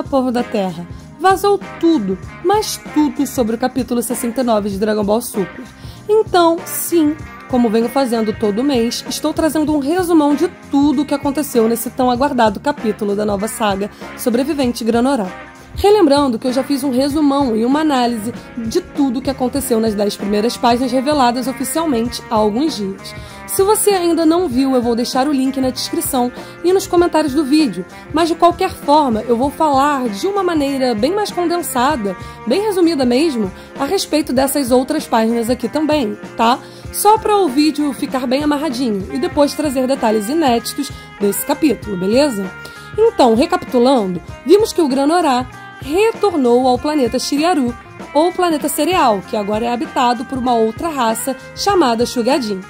povo da Terra, vazou tudo, mas tudo sobre o capítulo 69 de Dragon Ball Super. Então, sim, como venho fazendo todo mês, estou trazendo um resumão de tudo o que aconteceu nesse tão aguardado capítulo da nova saga Sobrevivente Granorá. Relembrando que eu já fiz um resumão e uma análise de tudo o que aconteceu nas 10 primeiras páginas reveladas oficialmente há alguns dias. Se você ainda não viu, eu vou deixar o link na descrição e nos comentários do vídeo, mas de qualquer forma eu vou falar de uma maneira bem mais condensada, bem resumida mesmo, a respeito dessas outras páginas aqui também, tá? Só para o vídeo ficar bem amarradinho e depois trazer detalhes inéditos desse capítulo, beleza? Então, recapitulando, vimos que o Granorá retornou ao planeta Shiryaru, ou planeta cereal, que agora é habitado por uma outra raça chamada Shugadin.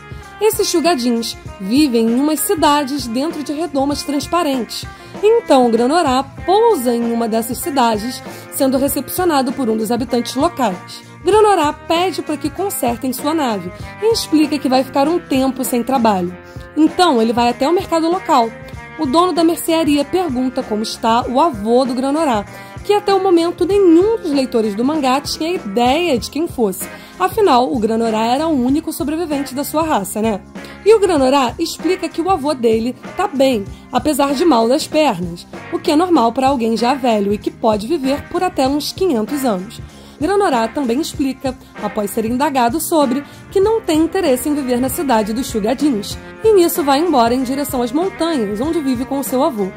Esses Shugadins vivem em umas cidades dentro de redomas transparentes. Então o Granorá pousa em uma dessas cidades, sendo recepcionado por um dos habitantes locais. Granorá pede para que consertem sua nave e explica que vai ficar um tempo sem trabalho. Então ele vai até o mercado local. O dono da mercearia pergunta como está o avô do Granorá, que até o momento nenhum dos leitores do mangá tinha ideia de quem fosse. Afinal, o Granorá era o único sobrevivente da sua raça, né? E o Granorá explica que o avô dele tá bem, apesar de mal das pernas, o que é normal para alguém já velho e que pode viver por até uns 500 anos. Granorá também explica, após ser indagado sobre, que não tem interesse em viver na cidade dos Shugadins, e nisso vai embora em direção às montanhas, onde vive com o seu avô.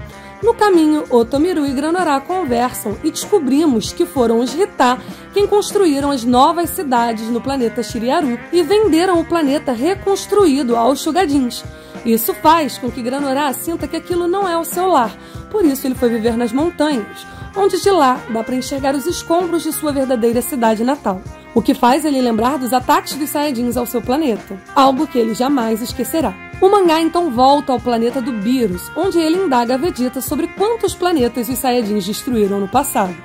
No caminho, Otomiru e Granorá conversam e descobrimos que foram os Hitá quem construíram as novas cidades no planeta Shiryaru e venderam o planeta reconstruído aos Shugadins. Isso faz com que Granorá sinta que aquilo não é o seu lar, por isso ele foi viver nas montanhas, onde de lá dá para enxergar os escombros de sua verdadeira cidade natal, o que faz ele lembrar dos ataques dos Saiyajins ao seu planeta, algo que ele jamais esquecerá. O mangá então volta ao planeta do Beerus, onde ele indaga a Vegeta sobre quantos planetas os Saiyajins destruíram no passado,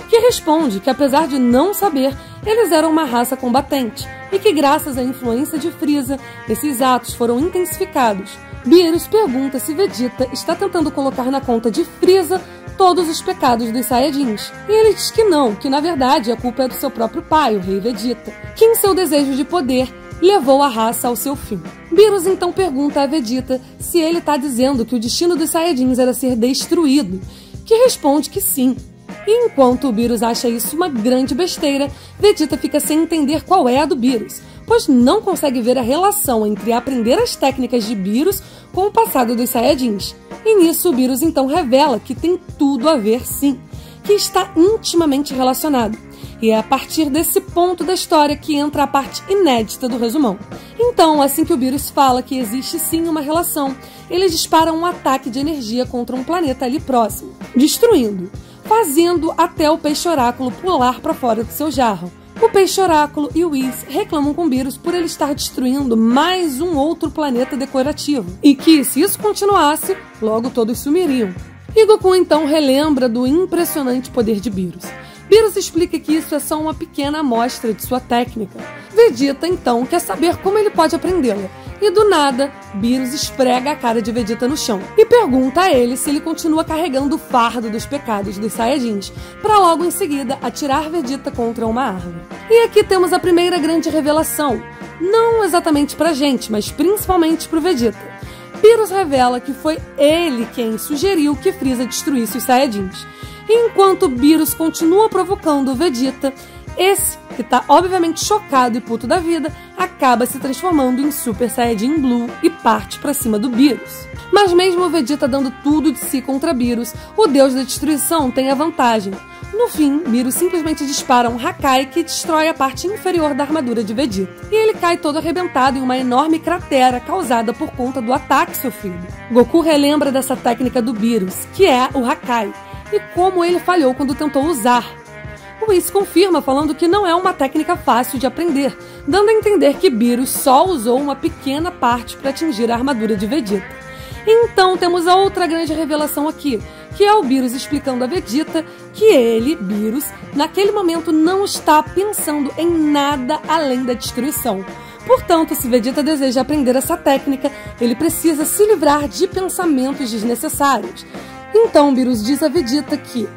que responde que apesar de não saber, eles eram uma raça combatente, e que graças à influência de Frieza, esses atos foram intensificados. Beerus pergunta se Vegeta está tentando colocar na conta de Frieza todos os pecados dos Saiyajins. E ele diz que não, que na verdade a culpa é do seu próprio pai, o Rei Vegeta, que em seu desejo de poder levou a raça ao seu fim. Beerus então pergunta a Vegeta se ele está dizendo que o destino dos Saiyajins era ser destruído, que responde que sim. E enquanto o Beerus acha isso uma grande besteira, Vegeta fica sem entender qual é a do Beerus, pois não consegue ver a relação entre aprender as técnicas de Beerus com o passado dos Saiyajins. E nisso o Beerus então revela que tem tudo a ver sim, que está intimamente relacionado. E é a partir desse ponto da história que entra a parte inédita do resumão. Então, assim que o Beerus fala que existe sim uma relação, ele dispara um ataque de energia contra um planeta ali próximo, destruindo, fazendo até o peixe-oráculo pular para fora do seu jarro. O peixe-oráculo e o Whis reclamam com Beerus por ele estar destruindo mais um outro planeta decorativo, e que, se isso continuasse, logo todos sumiriam. E Goku então relembra do impressionante poder de Beerus. Beerus explica que isso é só uma pequena amostra de sua técnica. Vegeta então quer saber como ele pode aprendê-la. E do nada, Beerus esfrega a cara de Vegeta no chão e pergunta a ele se ele continua carregando o fardo dos pecados dos Saiyajins, para logo em seguida atirar Vegeta contra uma árvore. E aqui temos a primeira grande revelação, não exatamente pra gente, mas principalmente pro Vegeta. Beerus revela que foi ele quem sugeriu que Frieza destruísse os Saiyajins. E enquanto Beerus continua provocando o Vegeta, esse, que tá obviamente chocado e puto da vida, acaba se transformando em Super Saiyajin Blue e parte pra cima do Beerus. Mas mesmo o Vegeta dando tudo de si contra Beerus, o deus da destruição tem a vantagem. No fim, Beerus simplesmente dispara um Hakai que destrói a parte inferior da armadura de Vegeta. E ele cai todo arrebentado em uma enorme cratera causada por conta do ataque sofrido. Goku relembra dessa técnica do Beerus, que é o Hakai, e como ele falhou quando tentou usar. O Whis confirma falando que não é uma técnica fácil de aprender, dando a entender que Beerus só usou uma pequena parte para atingir a armadura de Vegeta. Então temos a outra grande revelação aqui, que é o Beerus explicando a Vegeta que ele, Beerus, naquele momento não está pensando em nada além da destruição. Portanto, se Vegeta deseja aprender essa técnica, ele precisa se livrar de pensamentos desnecessários. Então Beerus diz a Vegeta que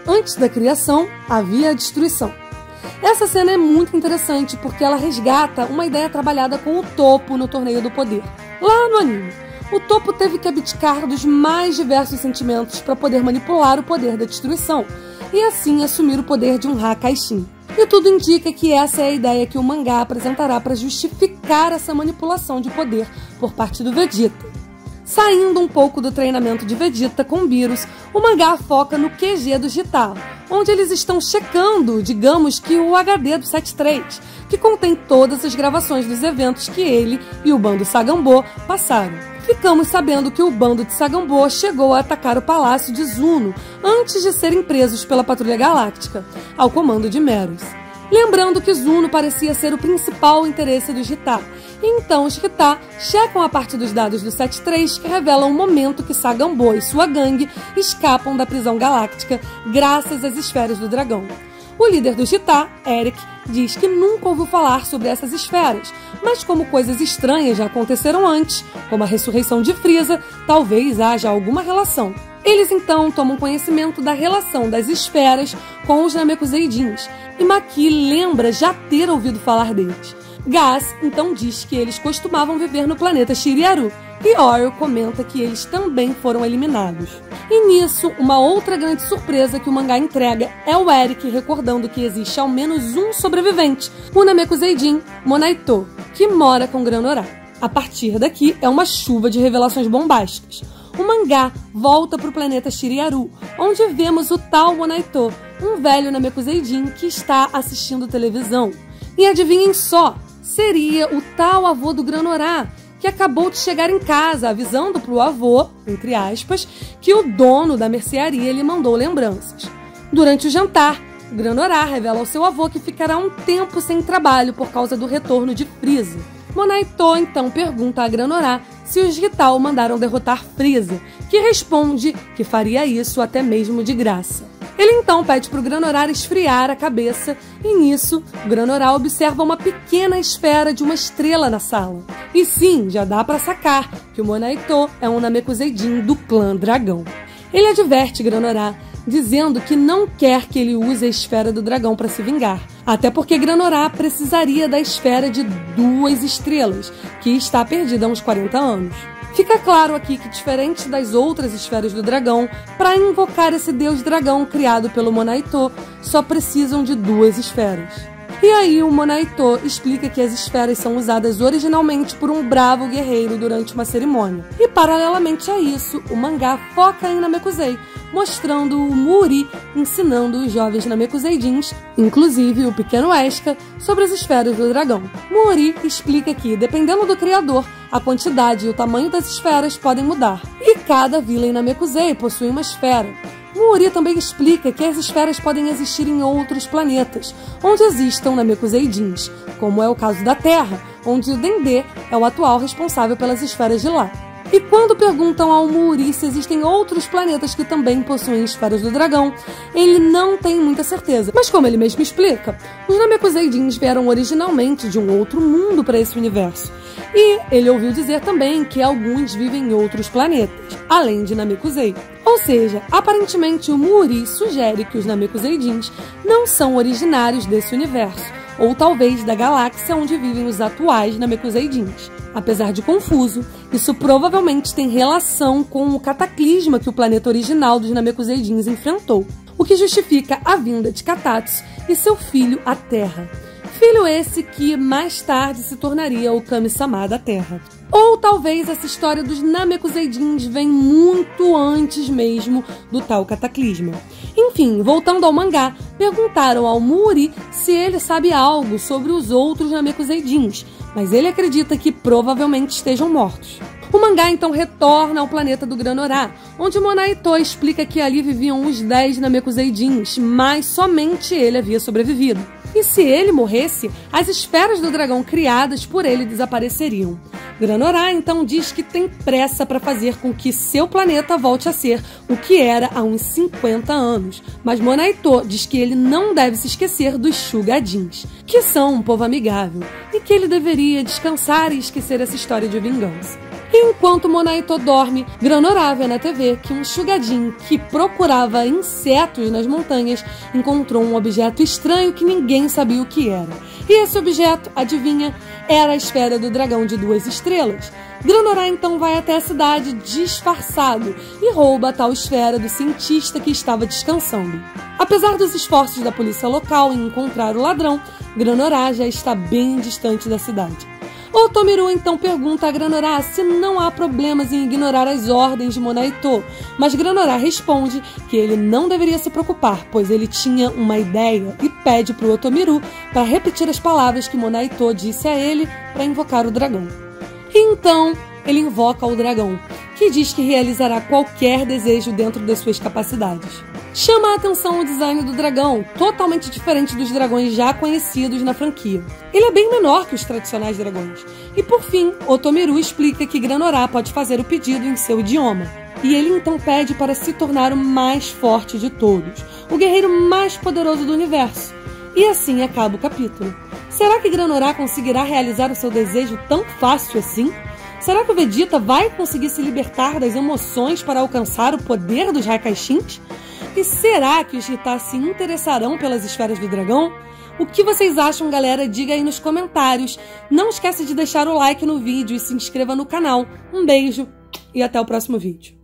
Antes da criação, havia a destruição. Essa cena é muito interessante porque ela resgata uma ideia trabalhada com o Toppo no Torneio do Poder. Lá no anime, o Toppo teve que abdicar dos mais diversos sentimentos para poder manipular o poder da destruição e assim assumir o poder de um Hakaishin. E tudo indica que essa é a ideia que o mangá apresentará para justificar essa manipulação de poder por parte do Vegeta. Saindo um pouco do treinamento de Vegeta com Beerus, o mangá foca no QG do Gita, onde eles estão checando, digamos que o HD do 73, que contém todas as gravações dos eventos que ele e o bando Sagambo passaram. Ficamos sabendo que o bando de Sagambo chegou a atacar o palácio de Zuno antes de serem presos pela Patrulha Galáctica, ao comando de Meruiz. Lembrando que Zuno parecia ser o principal interesse dos Gita, então os Gita checam a parte dos dados do 73 que revelam o momento que Sagambo e sua gangue escapam da prisão galáctica graças às esferas do dragão. O líder do Gita, Eric, diz que nunca ouviu falar sobre essas esferas, mas como coisas estranhas já aconteceram antes, como a ressurreição de Frieza, talvez haja alguma relação. Eles então tomam conhecimento da relação das esferas com os Namekuseidins, e Maki lembra já ter ouvido falar deles. Gas então diz que eles costumavam viver no planeta Shiryaru, e Oil comenta que eles também foram eliminados. E nisso, uma outra grande surpresa que o mangá entrega é o Eric recordando que existe ao menos um sobrevivente, o Namekuseidin Monaito, que mora com Granorá. A partir daqui é uma chuva de revelações bombásticas. O mangá volta para o planeta Shiryaru, onde vemos o tal Monaito, um velho Namekuseidin que está assistindo televisão. E adivinhem só, seria o tal avô do Granorá, que acabou de chegar em casa, avisando para o avô, entre aspas, que o dono da mercearia lhe mandou lembranças. Durante o jantar, o Granorá revela ao seu avô que ficará um tempo sem trabalho por causa do retorno de Frieza. Monaito então pergunta a Granorá se os Gita o mandaram derrotar Frieza, que responde que faria isso até mesmo de graça. Ele então pede para o Granorá esfriar a cabeça e nisso, o Granorá observa uma pequena esfera de uma estrela na sala. E sim, já dá para sacar que o Monaito é um Namekuseidin do clã Dragão. Ele adverte Granorá, dizendo que não quer que ele use a esfera do dragão para se vingar, até porque Granorá precisaria da esfera de 2 estrelas, que está perdida há uns 40 anos. Fica claro aqui que, diferente das outras esferas do dragão, para invocar esse deus dragão criado pelo Monaito, só precisam de 2 esferas. E aí o Monaito explica que as esferas são usadas originalmente por um bravo guerreiro durante uma cerimônia. E paralelamente a isso, o mangá foca em Namekusei, mostrando o Muri ensinando os jovens Namekuseidins, inclusive o pequeno Esca, sobre as esferas do dragão. Muri explica que, dependendo do criador, a quantidade e o tamanho das esferas podem mudar, e cada vila em Namekusei possui uma esfera. Muri também explica que as esferas podem existir em outros planetas, onde existam Namekuseidins, como é o caso da Terra, onde o Dendê é o atual responsável pelas esferas de lá. E quando perguntam ao Muri se existem outros planetas que também possuem esferas do dragão, ele não tem muita certeza. Mas como ele mesmo explica, os Namekuseidins vieram originalmente de um outro mundo para esse universo. E ele ouviu dizer também que alguns vivem em outros planetas, além de Namekusei. Ou seja, aparentemente o Muri sugere que os Namekuseidins não são originários desse universo, ou talvez da galáxia onde vivem os atuais Namekuseidins. Apesar de confuso, isso provavelmente tem relação com o cataclisma que o planeta original dos Namekuseidins enfrentou, o que justifica a vinda de Katatsu e seu filho à Terra. Filho esse que mais tarde se tornaria o Kami-sama da Terra. Ou talvez essa história dos Namekuseidins vem muito antes mesmo do tal cataclisma. Enfim, voltando ao mangá, perguntaram ao Muri se ele sabe algo sobre os outros Namekuseidins, mas ele acredita que provavelmente estejam mortos. O mangá então retorna ao planeta do Granorá, onde Monaito explica que ali viviam os 10 Namekuseidins, mas somente ele havia sobrevivido. E se ele morresse, as esferas do dragão criadas por ele desapareceriam. Granorá então diz que tem pressa para fazer com que seu planeta volte a ser o que era há uns 50 anos, mas Monaito diz que ele não deve se esquecer dos Shugadins, que são um povo amigável, e que ele deveria descansar e esquecer essa história de vingança. E E enquanto Monaito dorme, Granorá vê na TV que um Shugadin que procurava insetos nas montanhas encontrou um objeto estranho que ninguém sabia o que era. E esse objeto, adivinha, era a esfera do dragão de 2 estrelas. Granorá então vai até a cidade disfarçado e rouba a tal esfera do cientista que estava descansando. Apesar dos esforços da polícia local em encontrar o ladrão, Granorá já está bem distante da cidade. Otomiru então pergunta a Granorá se não há problemas em ignorar as ordens de Monaito, mas Granorá responde que ele não deveria se preocupar, pois ele tinha uma ideia e pede para o Otomiru para repetir as palavras que Monaito disse a ele para invocar o dragão. E então ele invoca o dragão, que diz que realizará qualquer desejo dentro das suas capacidades. Chama a atenção o design do dragão, totalmente diferente dos dragões já conhecidos na franquia. Ele é bem menor que os tradicionais dragões. E por fim, Otomiru explica que Granorá pode fazer o pedido em seu idioma. E ele então pede para se tornar o mais forte de todos, o guerreiro mais poderoso do universo. E assim acaba o capítulo. Será que Granorá conseguirá realizar o seu desejo tão fácil assim? Será que o Vegeta vai conseguir se libertar das emoções para alcançar o poder dos Hakaishins? E será que os Hita se interessarão pelas esferas do dragão? O que vocês acham, galera? Diga aí nos comentários. Não esqueça de deixar o like no vídeo e se inscreva no canal. Um beijo e até o próximo vídeo.